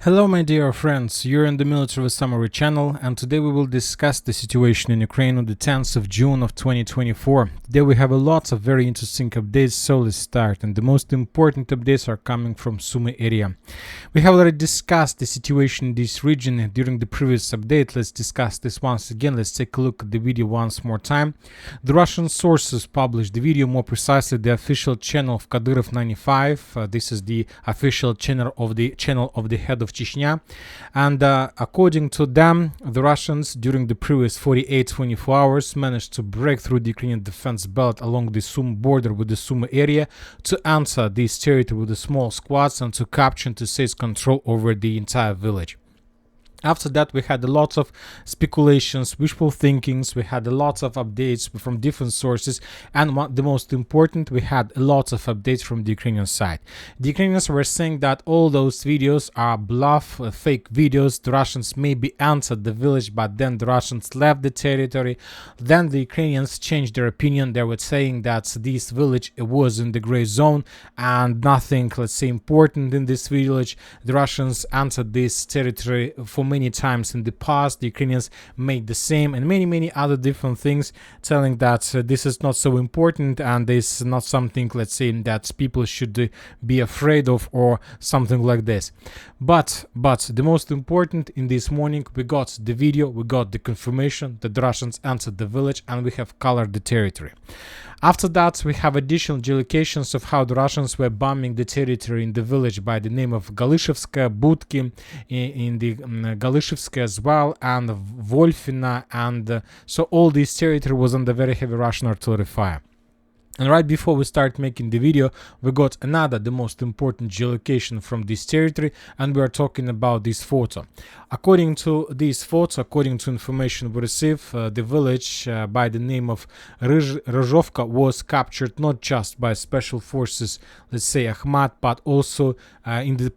Hello my dear friends, you're in the Military Summary channel, and today we will discuss the situation in Ukraine on the 10th of June of 2024. Today we have a lot of very interesting updates, so let's start. And the most important updates are coming from Sumy area. We have already discussed the situation in this region during the previous update. Let's discuss this once again. Let's take a look at the video once more time. The Russian sources published the video, more precisely the official channel of Kadyrov 95. This is the official channel of the head of Chechnya, and according to them, the Russians during the previous 48-24 hours managed to break through the Ukrainian defense belt along the Sumy border with the Sumy area to enter this territory with the small squads and to capture and to seize control over the entire village. After that, we had a lot of speculations, wishful thinkings, we had a lot of updates from different sources, and the most important, we had a lot of updates from the Ukrainian side. The Ukrainians were saying that all those videos are bluff, fake videos. The Russians maybe entered the village, but then the Russians left the territory. Then the Ukrainians changed their opinion. They were saying that this village was in the gray zone and nothing, let's say, important in this village. The Russians entered this territory for many times in the past. The Ukrainians made the same, and many other different things, telling that this is not so important and this is not something, let's say, that people should be afraid of or something like this. But the most important, in this morning we got the video, we got the confirmation that the Russians entered the village, and we have colored the territory. After that, we have additional geolocations of how the Russians were bombing the territory in the village by the name of Galishevska, Budki, in the Galishevska as well, and Wolfina, and so all this territory was under very heavy Russian artillery fire. And right before we start making the video, we got the most important geolocation from this territory, and we are talking about this photo. According to this photo, according to information we received, the village by the name of Ryzhovka was captured not just by special forces, let's say Akhmat, but also in the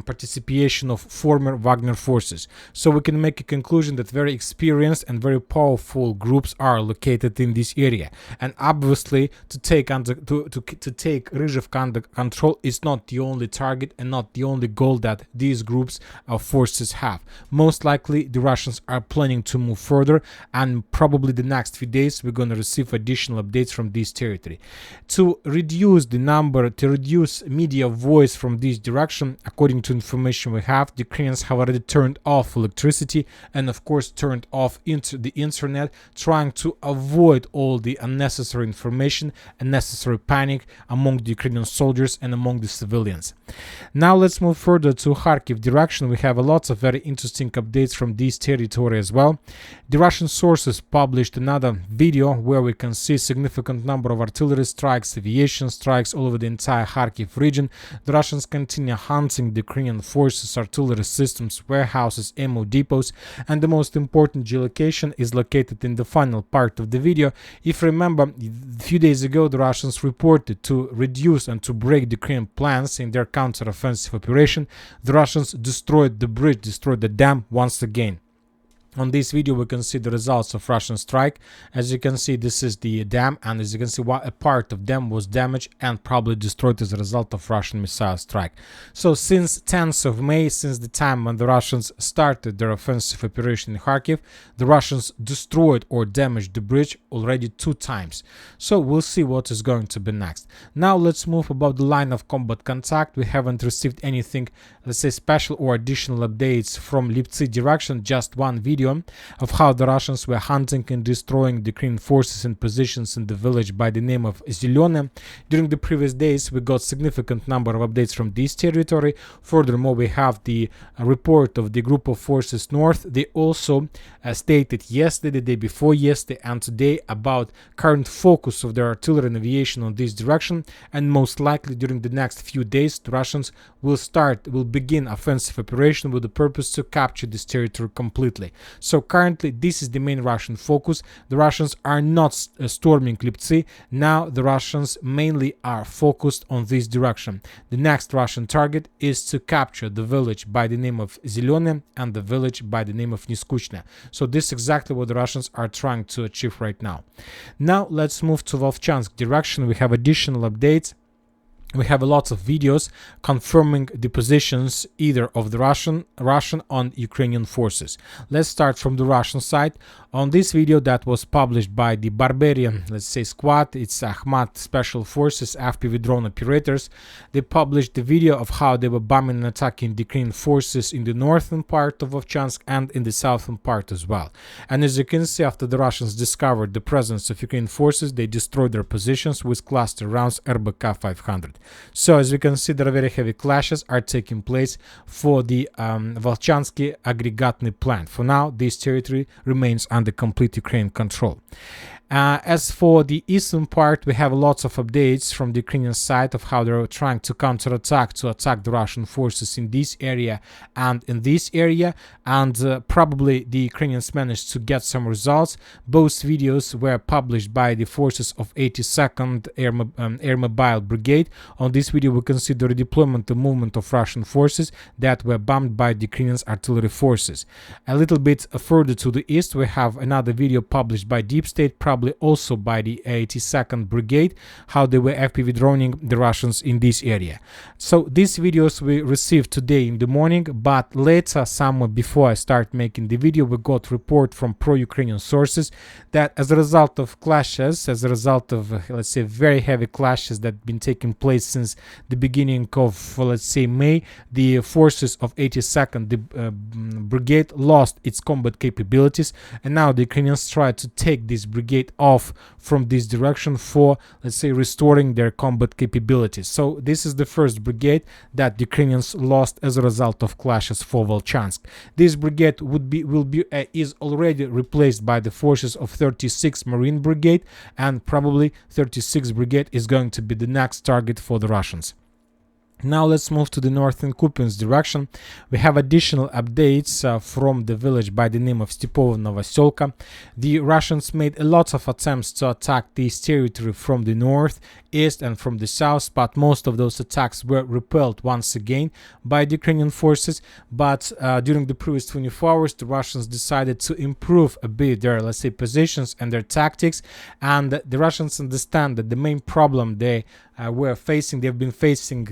participation of former Wagner forces. So we can make a conclusion that very experienced and very powerful groups are located in this area, and obviously to take Ryzhovka under control is not the only target and not the only goal that these groups of forces have. Most likely the Russians are planning to move further, and probably the next few days we're going to receive additional updates from this territory. To reduce the number, to reduce media voice from this direction, according to information we have, the Ukrainians have already turned off electricity and of course turned off into the internet, trying to avoid all the unnecessary information, unnecessary panic among the Ukrainian soldiers and among the civilians. Now let's move further to Kharkiv direction. We have a lot of very interesting updates from this territory as well. The Russian sources published another video where we can see significant number of artillery strikes, aviation strikes all over the entire Kharkiv region. The Russians continue hunting the Ukrainian forces, artillery systems, warehouses, ammo depots, and the most important geolocation is located in the final part of the video. If you remember, a few days ago the Russians reported to reduce and to break the Ukrainian plans in their counter-offensive operation. The Russians destroyed the bridge, destroyed the dam once again. On this video we can see the results of Russian strike. As you can see, this is the dam, and as you can see, a part of them was damaged and probably destroyed as a result of Russian missile strike. So since 10th of May, since the time when the Russians started their offensive operation in Kharkiv, the Russians destroyed or damaged the bridge already 2 times. So we'll see what is going to be next. Now let's move about the line of combat contact. We haven't received anything, let's say, special or additional updates from Liptsy direction, just one video of how the Russians were hunting and destroying the Ukrainian forces and positions in the village by the name of Zelene. During the previous days we got significant number of updates from this territory. Furthermore, we have the report of the group of forces north. They also stated yesterday, the day before yesterday, and today about current focus of their artillery and aviation on this direction, and most likely during the next few days the Russians will begin offensive operation with the purpose to capture this territory completely. So currently this is the main Russian focus. The Russians are not storming Liptsy. Now the Russians mainly are focused on this direction. The next Russian target is to capture the village by the name of Zelene and the village by the name of Niskuchne. So this is exactly what the Russians are trying to achieve right now. Now let's move to Vovchansk direction. We have additional updates. we have a lot of videos confirming the positions either of the Russian and Ukrainian forces. Let's start from the Russian side. On this video that was published by the Barbarian, let's say, squad, it's Ahmad Special Forces FPV drone operators. They published the video of how they were bombing and attacking the Ukrainian forces in the northern part of Vovchansk and in the southern part as well. And as you can see, after the Russians discovered the presence of Ukrainian forces, they destroyed their positions with cluster rounds RBK 500. So as we can see, there are very heavy clashes are taking place for the Volchansky aggregatny plant. For now, this territory remains under complete Ukrainian control. As for the eastern part, we have lots of updates from the Ukrainian side of how they're trying to counterattack to attack the Russian forces in this area and in this area, and probably the Ukrainians managed to get some results. Both videos were published by the forces of 82nd Air Mobile Brigade. On this video, we can see the redeployment and movement of Russian forces that were bombed by the Ukrainian artillery forces. A little bit further to the east, we have another video published by Deep State, probably also by the 82nd Brigade, how they were FPV droning the Russians in this area. So these videos we received today in the morning, but later, somewhere before I start making the video, we got report from pro-Ukrainian sources that as a result of clashes, as a result of let's say very heavy clashes that have been taking place since the beginning of let's say May, the forces of 82nd Brigade lost its combat capabilities, and now the Ukrainians try to take this brigade off from this direction for, let's say, restoring their combat capabilities. So this is the first brigade that the Ukrainians lost as a result of clashes for Vovchansk. This brigade is already replaced by the forces of 36th Marine Brigade, and probably 36th Brigade is going to be the next target for the Russians. Now let's move to the northern Kupiansk direction. We have additional updates from the village by the name of Stepovo Novoselka. The Russians made a lot of attempts to attack this territory from the north, east and from the south, but most of those attacks were repelled once again by the Ukrainian forces. But during the previous 24 hours, the Russians decided to improve a bit their, let's say, positions and their tactics, and the Russians understand that the main problem they've been facing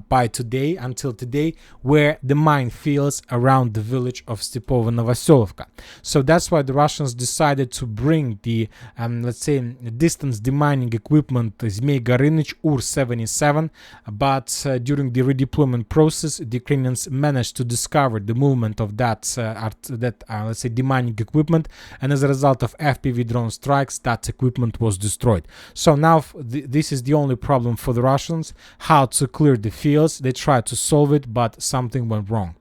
by today until today were the minefields around the village of Stepovo Novoselka. So that's why the Russians decided to bring the let's say distance demining equipment Zmei Gorynich Ur-77, but during the redeployment process, the Ukrainians managed to discover the movement of that let's say demining equipment, and as a result of FPV drone strikes, that equipment was destroyed. So now this is the only problem for the Russians, how to clear the fields. They tried to solve it, but something went wrong.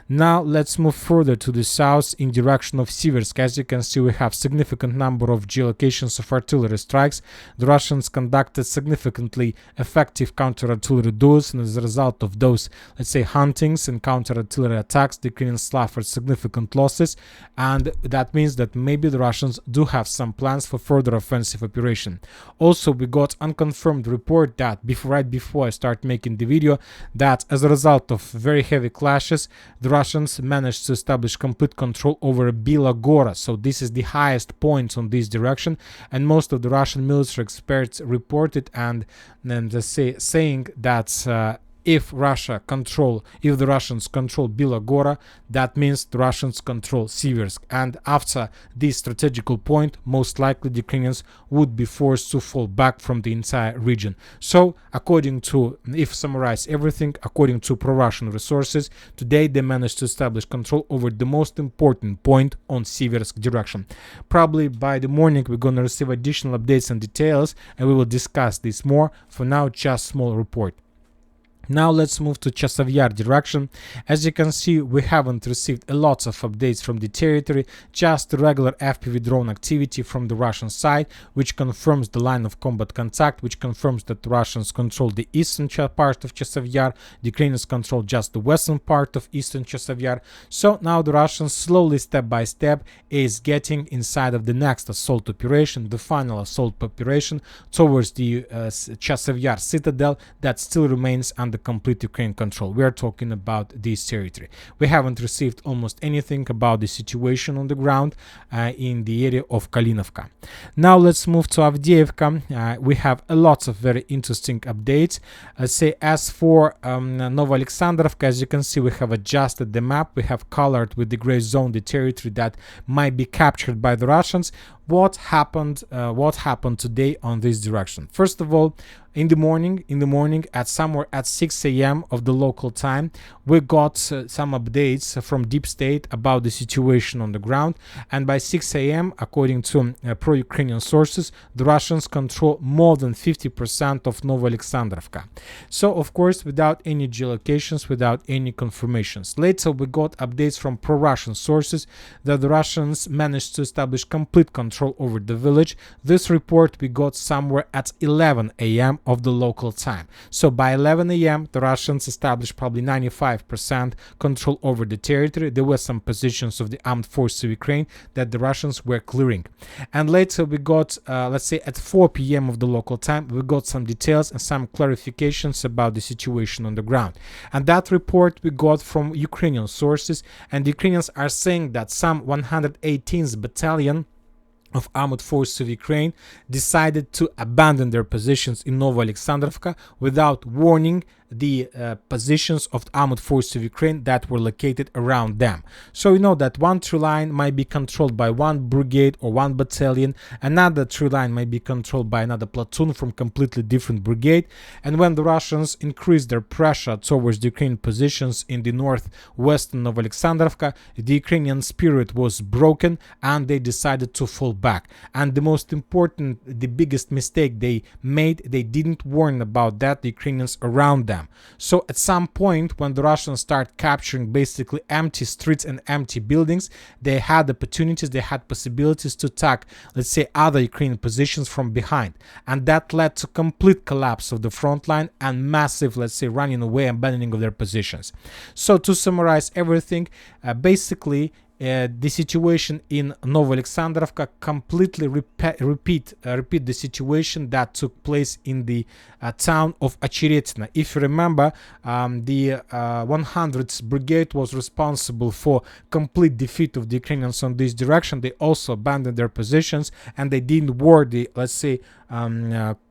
Now let's move further to the south in direction of Siversk. As you can see, we have significant number of geolocations of artillery strikes. The Russians conducted significantly effective counter-artillery duels, and as a result of those, let's say, huntings and counter-artillery attacks, the Ukrainians suffered significant losses, and that means that maybe the Russians do have some plans for further offensive operation. Also, we got unconfirmed report that right before I start making the video, that as a result of very heavy clashes, the Russians managed to establish complete control over Bila Gora. So this is the highest point on this direction, and most of the Russian military experts reported and saying that if the Russians control Bila Gora, that means the Russians control Siversk, and after this strategical point, most likely the Ukrainians would be forced to fall back from the entire region. So according to, if summarize everything, according to pro-Russian resources, today they managed to establish control over the most important point on Siversk direction. Probably by the morning we're going to receive additional updates and details, and we will discuss this more. For now, just small report. Now let's move to Chasiv Yar direction. As you can see, we haven't received a lot of updates from the territory, just regular FPV drone activity from the Russian side, which confirms the line of combat contact, which confirms that the Russians control the eastern part of Chasiv Yar, the Ukrainians control just the western part of eastern Chasiv Yar. So now the Russians slowly, step by step, is getting inside of the next assault operation, the final assault operation towards the Chasiv Yar citadel that still remains under and the complete Ukraine control. We are talking about this territory. We haven't received almost anything about the situation on the ground in the area of Kalinovka. Now let's move to Avdiivka. We have a lot of very interesting updates. As for Novooleksandrivka, as you can see, we have adjusted the map. We have colored with the gray zone the territory that might be captured by the Russians. What happened today on this direction? First of all, in the morning at somewhere at 6 a.m. of the local time, we got some updates from deep state about the situation on the ground, and by 6 a.m. according to pro-Ukrainian sources, the Russians control more than 50% of Novooleksandrivka. So of course, without any geolocations, without any confirmations. Later we got updates from pro-Russian sources that the Russians managed to establish complete control over the village. This report we got somewhere at 11 a.m. of the local time. So by 11 a.m. the Russians established probably 95% control over the territory. There were some positions of the armed forces of Ukraine that the Russians were clearing. And later we got, at 4 p.m. of the local time, we got some details and some clarifications about the situation on the ground. And that report we got from Ukrainian sources, and the Ukrainians are saying that some 118th battalion of armed forces of Ukraine decided to abandon their positions in Novooleksandrivka without warning the positions of the armed forces of Ukraine that were located around them. So you know that one tree line might be controlled by one brigade or one battalion, another tree line might be controlled by another platoon from completely different brigade, and when the Russians increased their pressure towards the Ukrainian positions in the northwestern Novooleksandrivka, the Ukrainian spirit was broken and they decided to fall back. And the most important, the biggest mistake they made, they didn't warn about that the Ukrainians around them. So at some point when the Russians start capturing basically empty streets and empty buildings, they had opportunities, they had possibilities to attack, let's say, other Ukrainian positions from behind, and that led to complete collapse of the front line and massive, let's say, running away, abandoning of their positions. So to summarize everything, basically the situation in Novooleksandrivka completely repeat the situation that took place in the town of Очеретино. If you remember, the 100th Brigade was responsible for complete defeat of the Ukrainians on this direction. They also abandoned their positions and they didn't ward the, let's say,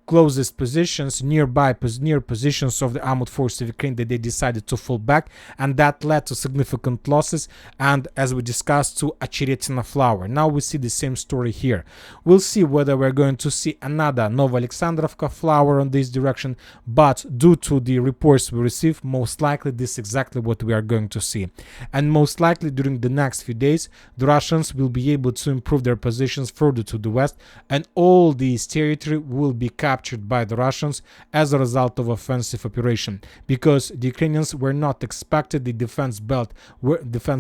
closest positions, near positions of the armed forces of Ukraine, that they decided to fall back, and that led to significant losses and, as we discussed, to Очеретино flower. Now we see the same story here. We'll see whether we're going to see another Novooleksandrivka flower on this direction, but due to the reports we receive, most likely this is exactly what we are going to see. And most likely during the next few days, the Russians will be able to improve their positions further to the west, and all these territory will be captured by the Russians as a result of offensive operation, because the Ukrainians were not expected, the defense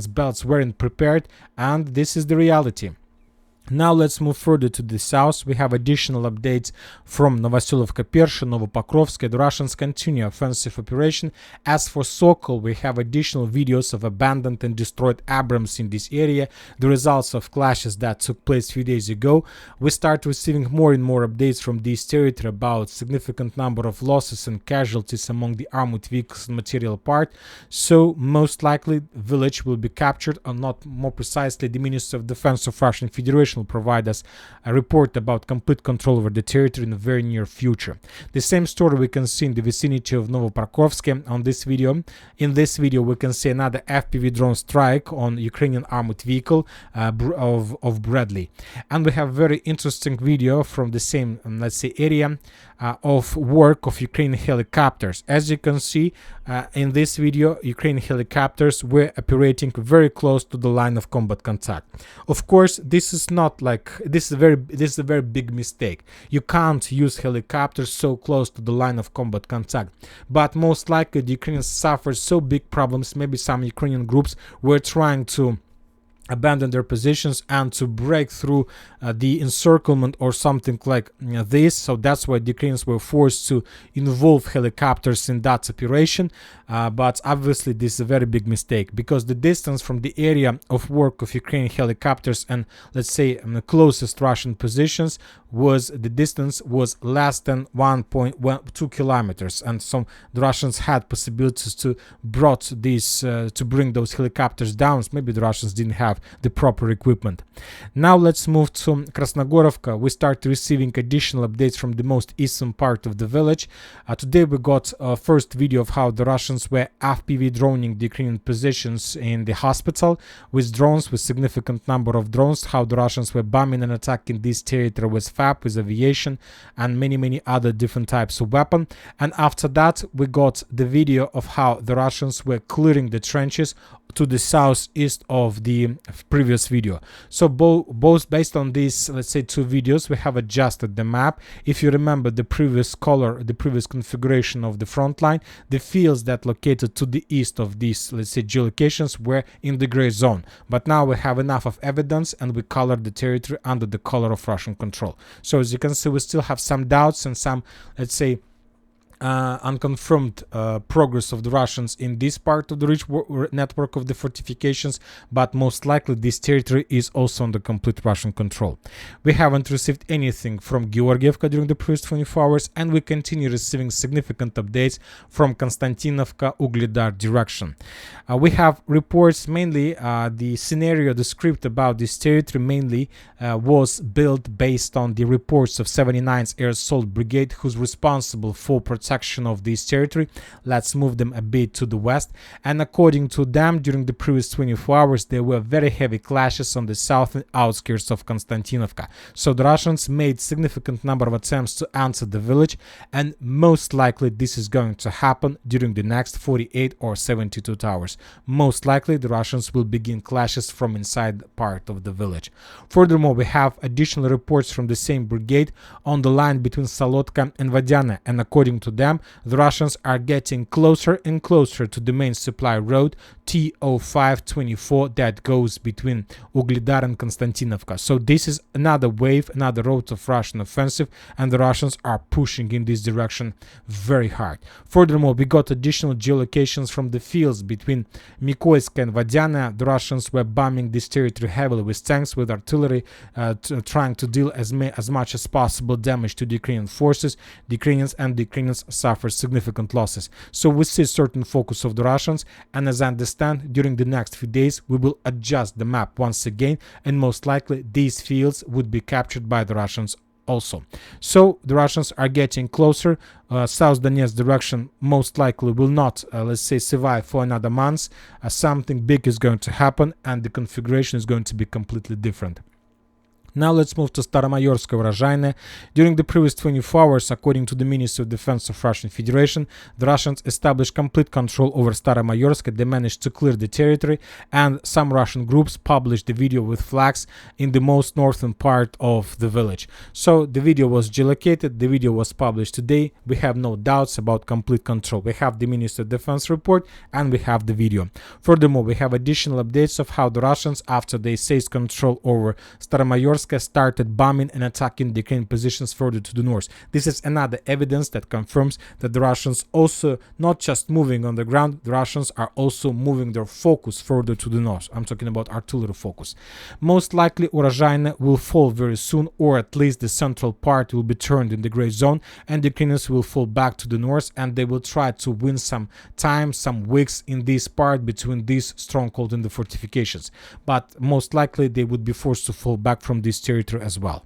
belts weren't prepared, and this is the reality. Now let's move further to the south. We have additional updates from Novooleksandrivka, Novopokrovsk. The Russians continue offensive operation. As for Sokol, we have additional videos of abandoned and destroyed Abrams in this area, the results of clashes that took place a few days ago. We start receiving more and more updates from this territory about significant number of losses and casualties among the armored vehicles and material part. So most likely village will be captured, or not more precisely, the Ministry of Defense of Russian Federation will provide us a report about complete control over the territory in the very near future. The same story we can see in the vicinity of Novopokrovsk on this video. In this video we can see another FPV drone strike on Ukrainian armored vehicle of Bradley. And we have very interesting video from the same, let's say, area of work of Ukrainian helicopters. As you can see in this video, Ukrainian helicopters were operating very close to the line of combat contact. Of course, this is a very big mistake. You can't use helicopters so close to the line of combat contact. But most likely the Ukrainians suffered so big problems. Maybe some Ukrainian groups were trying to abandon their positions and to break through the encirclement or something like this. So that's why the Ukrainians were forced to involve helicopters in that operation. But obviously this is a very big mistake, because the distance from the area of work of Ukrainian helicopters and, let's say, the closest Russian positions the distance was less than 1.2 kilometers, and so the Russians had possibilities to bring those helicopters down. Maybe the Russians didn't have the proper equipment. Now let's move to Krasnohorivka. We start receiving additional updates from the most eastern part of the village. Today we got a first video of how the Russians were FPV droning the Ukrainian positions in the hospital with drones, with significant number of drones, how the Russians were bombing and attacking this territory with FAB, with aviation, and many other different types of weapon. And after that we got the video of how the Russians were clearing the trenches to the southeast of the previous video. So both based on these, let's say, two videos, we have adjusted the map. If you remember the previous color, the previous configuration of the front line, the fields that located to the east of these, let's say, geolocations were in the gray zone. But now we have enough of evidence and we colored the territory under the color of Russian control. So as you can see, we still have some doubts and some, let's say, unconfirmed progress of the Russians in this part of the rich network of the fortifications, but most likely this territory is also under complete Russian control. We haven't received anything from Georgievka during the previous 24 hours, and we continue receiving significant updates from Konstantinovka, Ugledar direction. We have reports, mainly the scenario, the script about this territory mainly was built based on the reports of 79th Air Assault Brigade, who's responsible for protection of this territory. Let's move them a bit to the west. And according to them, during the previous 24 hours, there were very heavy clashes on the southern outskirts of Konstantinovka. So the Russians made significant number of attempts to enter the village, and most likely this is going to happen during the next 48 or 72 hours. Most likely the Russians will begin clashes from inside part of the village. Furthermore, we have additional reports from the same brigade on the line between Salotka and Vodyane, and according to them, the Russians are getting closer and closer to the main supply road T0524 that goes between Ugledar and Konstantinovka. So this is another wave, another road of Russian offensive, and the Russians are pushing in this direction very hard. Furthermore, we got additional geolocations from the fields between Mykolaisk and Vodyane. The Russians were bombing this territory heavily with tanks, with artillery, trying to deal as much as possible damage to the Ukrainian forces. The Ukrainians suffer significant losses. So we see certain focus of the Russians, and as I understand, during the next few days we will adjust the map once again, and most likely these fields would be captured by the Russians also. So the Russians are getting closer. South Donetsk direction most likely will not, let's say, survive for another month. Something big is going to happen, and the configuration is going to be completely different. Now let's move to Staromaiorske Urozhaine. During the previous 24 hours, according to the Ministry of Defense of Russian Federation, the Russians established complete control over Staromaiorske. They managed to clear the territory, and some Russian groups published the video with flags in the most northern part of the village. So the video was geolocated, the video was published today. We have no doubts about complete control. We have the Ministry of Defense report and we have the video. Furthermore, we have additional updates of how the Russians, after they seized control over Staromaiorske, started bombing and attacking the Ukrainian positions further to the north. This is another evidence that confirms that the Russians also not just moving on the ground, the Russians are also moving their focus further to the north. I'm talking about artillery focus. Most likely Urozhaine will fall very soon, or at least the central part will be turned in the gray zone, and the Ukrainians will fall back to the north, and they will try to win some time, some weeks in this part between this stronghold and the fortifications. But most likely they would be forced to fall back from this territory as well.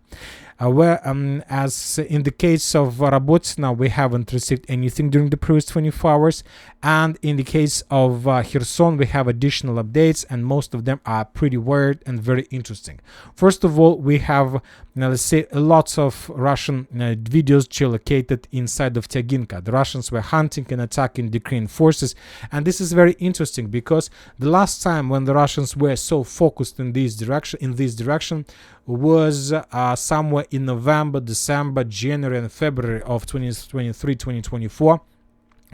As in the case of Rabotina, we haven't received anything during the previous 24 hours, and in the case of Kherson, we have additional updates, and most of them are pretty weird and very interesting. First of all, we have, let's say, lots of Russian videos geolocated inside of Tyaginka. The Russians were hunting and attacking the Ukrainian forces, and this is very interesting because the last time when the Russians were so focused in this direction was somewhere in November, December, January and February of 2023-2024.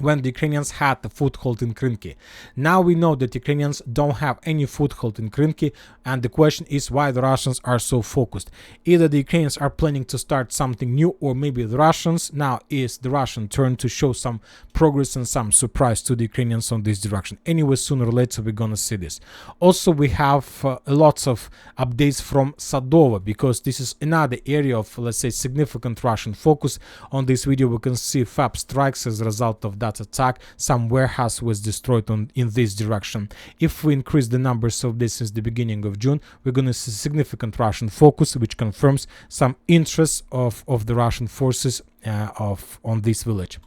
when the Ukrainians had the foothold in Krinky. Now we know that Ukrainians don't have any foothold in Krinky, and the question is why the Russians are so focused. Either the Ukrainians are planning to start something new, or maybe the Russians, now is the Russian turn to show some progress and some surprise to the Ukrainians on this direction. Anyway, sooner or later we're gonna see this. Also, we have lots of updates from Sadova, because this is another area of, let's say, significant Russian focus. On this video we can see FAB strikes as a result of that attack. Some warehouse was destroyed in this direction. If we increase the numbers of this since the beginning of June, we're going to see significant Russian focus, which confirms some interest of the Russian forces on this village.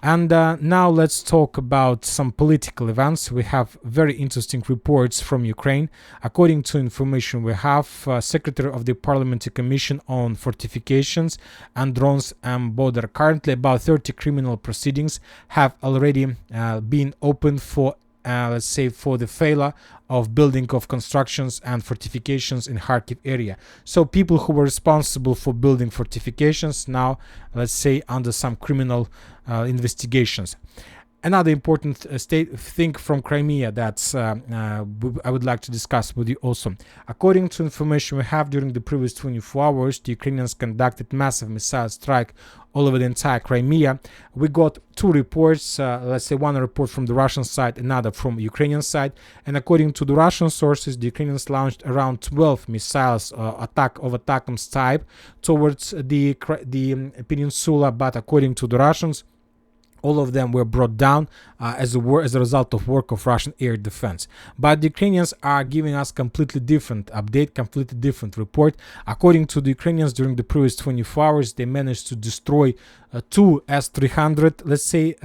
And now let's talk about some political events. We have very interesting reports from Ukraine. According to information we have, Secretary of the Parliamentary Commission on Fortifications and Drones and Border, currently about 30 criminal proceedings have already been opened for let's say for the failure of building of constructions and fortifications in Kharkiv area. So people who were responsible for building fortifications now, let's say, under some criminal investigations. Another important thing from Crimea that I would like to discuss with you also. According to information we have, during the previous 24 hours, the Ukrainians conducted massive missile strike all over the entire Crimea. We got two reports, let's say one report from the Russian side, another from Ukrainian side. And according to the Russian sources, the Ukrainians launched around 12 missiles of ATACMS type towards the peninsula, but according to the Russians, all of them were brought down as a result of work of Russian air defense. But the Ukrainians are giving us completely different update, completely different report. According to the Ukrainians, during the previous 24 hours, they managed to destroy two S-300, let's say,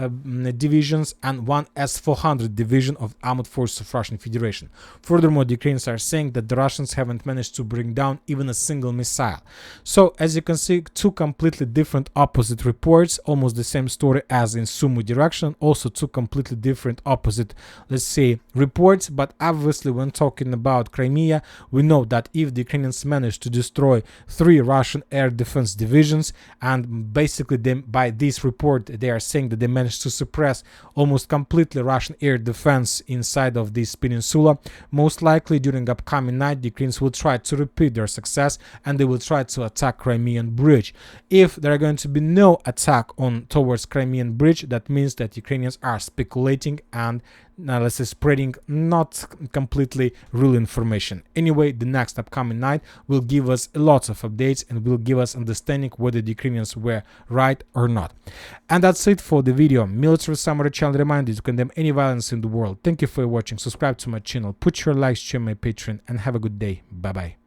divisions and one S-400 division of armored forces of Russian Federation. Furthermore, the Ukrainians are saying that the Russians haven't managed to bring down even a single missile. So, as you can see, two completely different opposite reports, almost the same story as in Sumy direction, also two completely different opposite, let's say, reports. But obviously, when talking about Crimea, we know that if the Ukrainians managed to destroy 3 Russian air defense divisions, and basically by this report they are saying that they managed to suppress almost completely Russian air defense inside of this peninsula, most likely during upcoming night the Ukrainians will try to repeat their success and they will try to attack Crimean Bridge. If there are going to be no attack towards Crimean Bridge, that means that Ukrainians are speculating and let's say spreading not completely real information. Anyway, the next upcoming night will give us lots of updates and will give us understanding whether the Ukrainians were right or not. And that's it for the video. Military Summary channel reminds you to condemn any violence in the world. Thank you for watching. Subscribe to my channel, put your likes, share my Patreon, and have a good day. Bye bye.